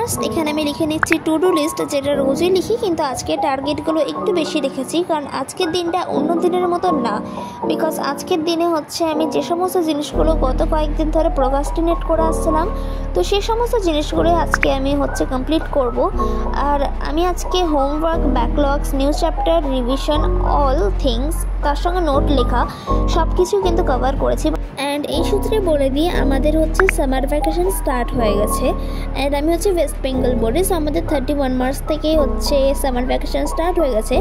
First এখানে আমি লিখে নিচ্ছি টু ডু লিস্ট, যেটা রোজই লিখি, কিন্তু আজকে টার্গেটগুলো একটু বেশি রেখেছি, কারণ আজকের দিনটা অন্য দিনের মতো না। বিকজ আজকের দিনে হচ্ছে আমি যে সমস্ত জিনিসগুলো গত কয়েকদিন ধরে প্রোক্রাস্টিনেট করে আসছিলাম, তো সেই সমস্ত জিনিসগুলো আজকে আমি হচ্ছে কমপ্লিট করব। আর আমি আজকে homework, backlogs, new chapter, revision, all things, তার সঙ্গে নোট লেখা সব কিছু কিন্তু কভার করেছি। অ্যান্ড এই সূত্রে বলে দিয়ে আমাদের হচ্ছে সামার ভ্যাকেশন স্টার্ট হয়ে গেছে। অ্যান্ড আমি হচ্ছে ওয়েস্ট বেঙ্গল বোর্ডে, সো আমাদের 31 মার্চ থেকেই হচ্ছে সামার ভ্যাকেশন স্টার্ট হয়ে গেছে।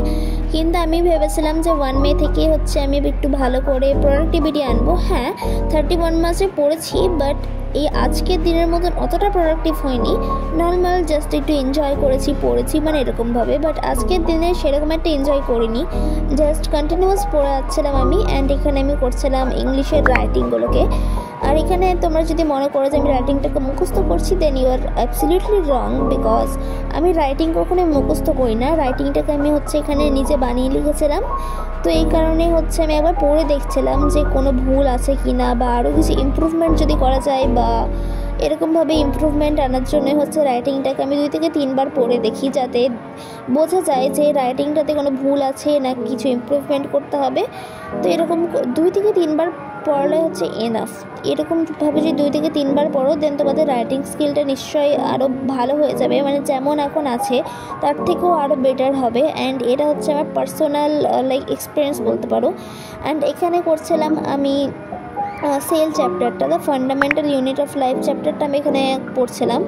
কিন্তু আমি ভেবেছিলাম যে 1 মে থেকে হচ্ছে আমি একটু ভালো করে প্রোডাক্টিভিটি আনবো। হ্যাঁ, 31 মার্চে পড়েছি, বাট এই আজকের দিনের মতন অতটা প্রোডাক্টিভ হয়নি। নর্মাল জাস্ট একটু এনজয় করেছি, পড়েছি, মানে এরকমভাবে। বাট আজকের দিনে সেরকম একটা এনজয় করিনি, জাস্ট কন্টিনিউয়াস পড়ে যাচ্ছিলাম আমি। অ্যান্ড এখানে আমি করছিলাম ইংলিশের রাইটিংগুলোকে। আর এখানে তোমরা যদি মনে করো যে আমি রাইটিংটাকে মুখস্থ করছি, then you are absolutely wrong, because আমি রাইটিং কখনোই মুখস্থ করি না। রাইটিংটাকে আমি হচ্ছে এখানে নিজে বানিয়ে লিখেছিলাম। তো এই কারণে হচ্ছে আমি একবার পড়ে দেখছিলাম যে কোনো ভুল আছে কি না, বা আরও কিছু ইমপ্রুভমেন্ট যদি করা যায়, বা এরকমভাবে ইমপ্রুভমেন্ট আনার জন্য হচ্ছে রাইটিংটাকে আমি 2 থেকে 3 বার পড়ে দেখি, যাতে বোঝা যায় যে রাইটিংটাতে কোনো ভুল আছে না কিছু ইমপ্রুভমেন্ট করতে হবে। তো এরকম 2 থেকে 3 বার পড়লে হচ্ছে এনাফ। এরকমভাবে যদি 2 থেকে 3 বার পড়ো, দেন তোমাদের রাইটিং স্কিলটা নিশ্চয়ই আরও ভালো হয়ে যাবে, মানে যেমন এখন আছে তার থেকেও আরও বেটার হবে। অ্যান্ড এটা হচ্ছে আমার পার্সোনাল এক্সপিরিয়েন্স বলতে পারো। অ্যান্ড এখানে করছিলাম আমি সেল চ্যাপ্টারটা, the fundamental unit of life চ্যাপ্টারটা আমি এখানে পড়ছিলাম।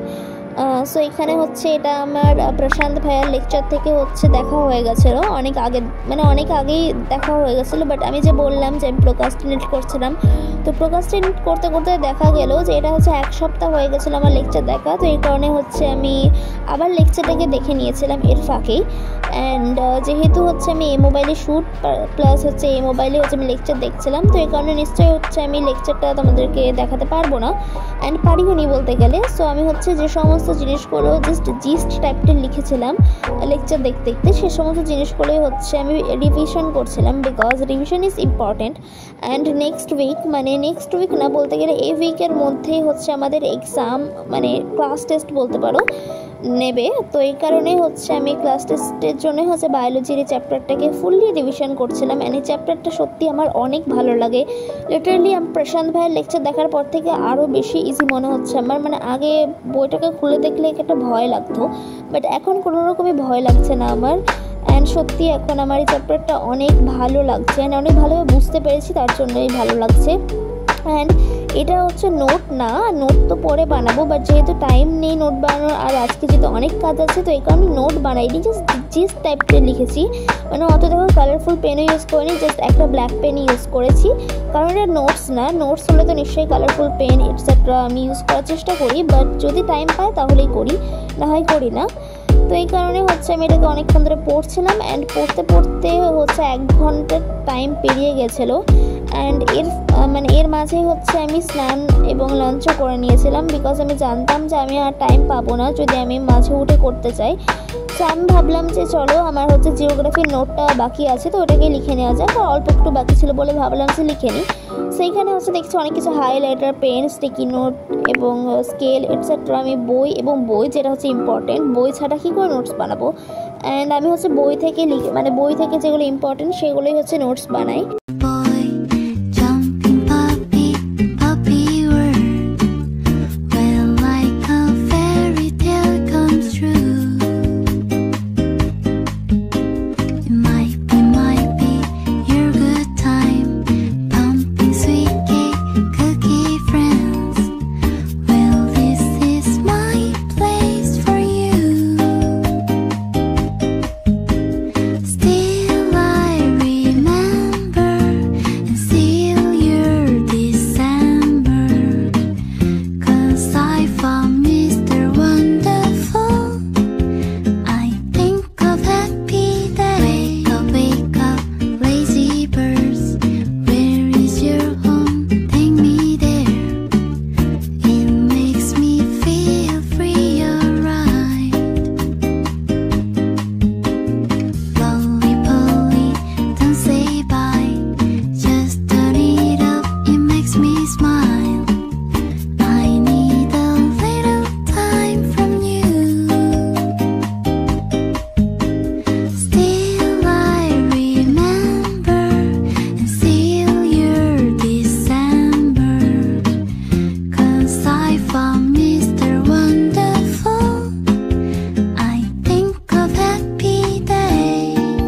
সো এখানে হচ্ছে এটা আমার প্রশান্ত ভাইয়ার লেকচার থেকে হচ্ছে দেখা হয়ে গেছিলো অনেক আগে, মানে অনেক আগেই দেখা হয়ে গেছিলো। বাট আমি যে বললাম যে আমি প্রোক্রাস্টিনেট করছিলাম, তো প্রোক্রাস্টিনেট করতে করতে দেখা গেল যে এটা হচ্ছে 1 সপ্তাহ হয়ে গেছিলো আমার লেকচার দেখা। তো এই কারণে হচ্ছে আমি আবার লেকচারটাকে দেখে নিয়েছিলাম এর ফাঁকেই। অ্যান্ড যেহেতু হচ্ছে আমি এই মোবাইলে শ্যুট প্লাস হচ্ছে এই মোবাইলে হচ্ছে আমি লেকচার দেখছিলাম, তো এই কারণে নিশ্চয়ই হচ্ছে আমি লেকচারটা তোমাদেরকে দেখাতে পারবো না, অ্যান্ড পারিও নি বলতে গেলে। সো আমি হচ্ছে যে সমস্ত জিনিসগুলো জাস্ট জিস্ট টাইপটা লিখেছিলাম লেকচার দেখতে দেখতে, সে সমস্ত জিনিসগুলোই হচ্ছে আমি রিভিশন করছিলাম, because revision is important. And next week না, বলতে গেলে এই উইকের মধ্যেই হচ্ছে আমাদের এক্সাম, মানে ক্লাস টেস্ট বলতে পারো, নেবে। তো এই কারণে হচ্ছে আমি ক্লাস টেস্টের জন্য হচ্ছে বায়োলজির এই চ্যাপ্টারটাকে ফুললি রিভিশন করছিলাম। অ্যান্ড এই চ্যাপ্টারটা সত্যি আমার অনেক ভালো লাগে। লিটারালি আমি প্রশান্ত ভাইয়ের লেকচার দেখার পর থেকে আরও বেশি ইজি মনে হচ্ছে আমার। মানে আগে বইটাকে খুলে দেখলে একটা ভয় লাগতো, বাট এখন কোনো রকমই ভয় লাগছে না আমার। অ্যান্ড সত্যি এখন আমার এই চ্যাপ্টারটা অনেক ভালো লাগছে, অ্যান্ড অনেক ভালোভাবে বুঝতে পেরেছি, তার জন্যই ভালো লাগছে। অ্যান্ড এটা হচ্ছে নোট তো পরে বানাবো, বাট যেহেতু টাইম নেই নোট বানানোর, আর আজকে যেহেতু অনেক কাজ আছে, তো এই কারণে নোট বানাইনি, জাস্ট জিস্ট টাইপটা লিখেছি। মানে অত দেখো কালারফুল পেনও ইউজ করিনি, জাস্ট একটা ব্ল্যাক পেন ইউজ করেছি, কারণ এটা নোটস না। নোটস হলে তো নিশ্চয়ই কালারফুল পেন এটসেট্রা আমি ইউজ করার চেষ্টা করি, বাট যদি টাইম পাই তাহলেই করি, না হয় করি না। তো এই কারণে হচ্ছে আমি এটাকে অনেকক্ষণ ধরে পড়ছিলাম। অ্যান্ড পড়তে পড়তে হচ্ছে 1 ঘন্টার টাইম পেরিয়ে গেছিলো। অ্যান্ড এর মাঝেই হচ্ছে আমি স্নান এবং লাঞ্চও করে নিয়েছিলাম, বিকজ আমি জানতাম যে আমি আর টাইম পাবো না যদি আমি মাঝে উঠে করতে চাই। তো আমি ভাবলাম যে চলো, আমার হচ্ছে জিওগ্রাফির নোটটা বাকি আছে, তো ওটাকে লিখে নেওয়া যায়, আর অল্প একটু বাকি ছিল বলে ভাবলাম যে লিখে নিই। সেইখানে হচ্ছে দেখছি অনেক কিছু হাইলাইটার, পেন, স্টিকি নোট এবং স্কেল এটসেট্রা। আমি বই যেটা হচ্ছে ইম্পর্টেন্ট, বই ছাড়া কী করে নোটস বানাবো। অ্যান্ড আমি হচ্ছে বই থেকে যেগুলো ইম্পর্টেন্ট সেগুলোই হচ্ছে নোটস বানাই। Still I remember 'cause I found Mr. Wonderful. I think of happy days.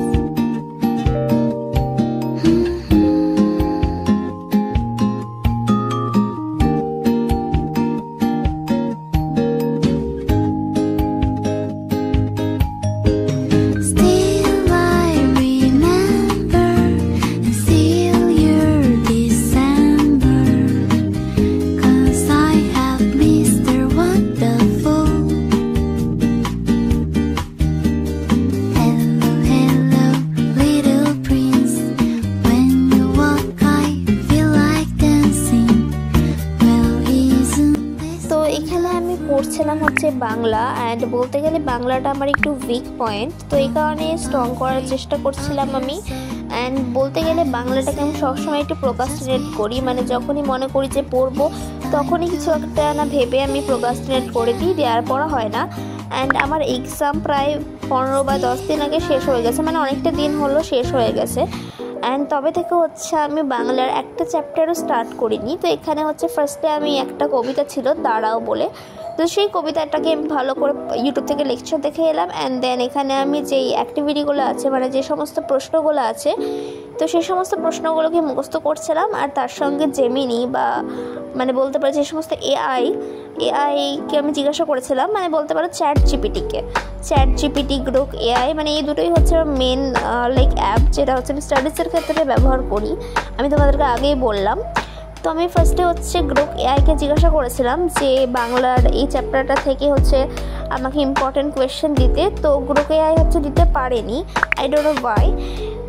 Still I remember and still your December, 'cause I have Mr. Wonderful. Hello, hello, little prince. When you walk I feel like dancing. Well, isn't this তো এখানে আমি পড়ছিলাম হচ্ছে Bangla, and বলতে গেলে বাংলাটা আমার একটু উইক পয়েন্ট, তো এই কারণে স্ট্রং করার চেষ্টা করছিলাম আমি। অ্যান্ড বলতে গেলে বাংলাটাকে আমি সবসময় একটু প্রোক্রাস্টিনেট করি, মানে যখনই মনে করি যে পড়বো তখনই কিছু একটা না ভেবে আমি প্রোক্রাস্টিনেট করে দিই, দেওয়ার পড়া হয় না। অ্যান্ড আমার এক্সাম প্রায় 15 বা 10 দিন আগে শেষ হয়ে গেছে, মানে অনেকটা দিন হলো শেষ হয়ে গেছে। অ্যান্ড তবে থেকে হচ্ছে আমি বাংলার একটা চ্যাপ্টারও স্টার্ট করিনি। তো এখানে হচ্ছে ফার্স্টে আমি একটা কবিতা ছিল দাঁড়াও বলে, তো সেই কবিতাটাকে আমি ভালো করে ইউটিউব থেকে লেকচার দেখে এলাম। অ্যান্ড দেন এখানে আমি যেই অ্যাক্টিভিটিগুলো আছে, মানে যে সমস্ত প্রশ্নগুলো আছে, তো সেই সমস্ত প্রশ্নগুলোকে মুখস্থ করছিলাম। আর তার সঙ্গে জেমিনি বা মানে বলতে পারো যে সমস্ত এআইকে আমি জিজ্ঞাসা করেছিলাম, মানে বলতে পারো চ্যাট জিপিটি, গ্রোক এআই, মানে এই দুটোই হচ্ছে মেন লাইক অ্যাপ যেটা হচ্ছে আমি স্টাডিজের ক্ষেত্রে ব্যবহার করি, আমি তোমাদেরকে আগেই বললাম। তো আমি ফার্স্টে হচ্ছে গ্রোক এআইকে জিজ্ঞাসা করেছিলাম যে বাংলার এই চ্যাপ্টারটা থেকে হচ্ছে আমাকে ইম্পর্টেন্ট কোয়েশ্চেন দিতে, তো গ্রোক এআই হচ্ছে দিতে পারেনি, আই ডোন্ট নো ওয়াই।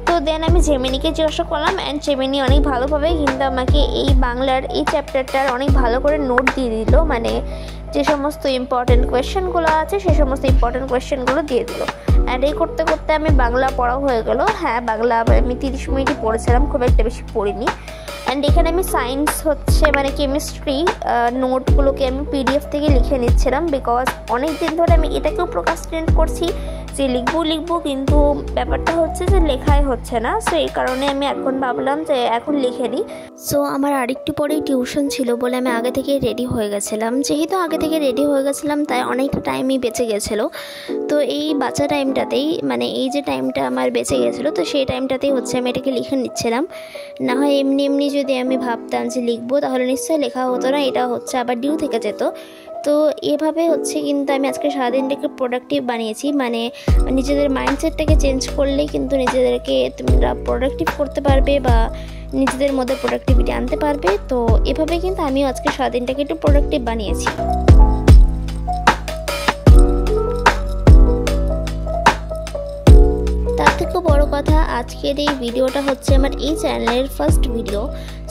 তো দেন আমি জেমিনিকে জিজ্ঞাসা করলাম, অ্যান্ড জেমিনি অনেক ভালোভাবে কিন্তু আমাকে এই বাংলার এই চ্যাপ্টারটার অনেক ভালো করে নোট দিয়ে দিল, মানে যে সমস্ত ইম্পর্টেন্ট কোয়েশ্চেনগুলো আছে সেই সমস্ত ইম্পর্টেন্ট কোয়েশ্চেনগুলো দিয়ে দিল। অ্যান্ড এই করতে করতে আমি বাংলা পড়াও হয়ে গেল। হ্যাঁ, বাংলা আমি 30 মিনিটই পড়েছিলাম, খুব একটা বেশি পড়িনি। অ্যান্ড এখানে আমি সায়েন্স হচ্ছে মানে কেমিস্ট্রি নোটগুলোকে আমি পিডিএফ থেকে লিখে নিচ্ছিলাম, বিকজ অনেক দিন ধরে আমি এটাকেও প্রোক্রাস্টিনেট করছি যে লিখবো, কিন্তু ব্যাপারটা হচ্ছে যে লেখাই হচ্ছে না। সো এই কারণে আমি এখন ভাবলাম যে এখন লিখে নিই। সো আমার আরেকটু পরেই টিউশন ছিল বলে আমি আগে থেকে রেডি হয়ে গেছিলাম। যেহেতু আগে থেকে রেডি হয়ে গেছিলাম তাই অনেকটা টাইমই বেঁচে গেছিলো। তো এই বাঁচা টাইমটাতেই, মানে এই যে টাইমটা আমার বেঁচে গেছিলো, তো সেই টাইমটাতেই হচ্ছে আমি এটাকে লিখে নিচ্ছিলাম। না হয় এমনি যদি আমি ভাবতাম যে লিখবো তাহলে নিশ্চয়ই লেখা হতো না, এটা হচ্ছে আবার ডিউ থেকে যেত। তো এভাবে হচ্ছে কিন্তু আমি আজকে সারাদিনটাকে প্রোডাক্টিভ বানিয়েছি, মানে নিজেদের মাইন্ডসেটটাকে চেঞ্জ করলেই কিন্তু নিজেদেরকে তোমরা প্রোডাক্টিভ করতে পারবে বা নিজেদের মধ্যে প্রোডাক্টিভিটি আনতে পারবে। তো এভাবে কিন্তু আমিও আজকে সারাদিনটাকে একটু প্রোডাক্টিভ বানিয়েছি। তার থেকেও বড় কথা, আজকের এই ভিডিওটা হচ্ছে আমার এই চ্যানেলের ফার্স্ট ভিডিও।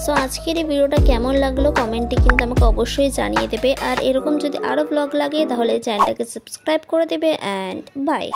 সো আজকের এই ভিডিওটা কেমন লাগলো কমেন্টে কিন্তু আমাকে অবশ্যই জানিয়ে দেবে। আর এরকম যদি আরও ব্লগ লাগে তাহলে চ্যানেলটাকে সাবস্ক্রাইব করে দেবে। And by.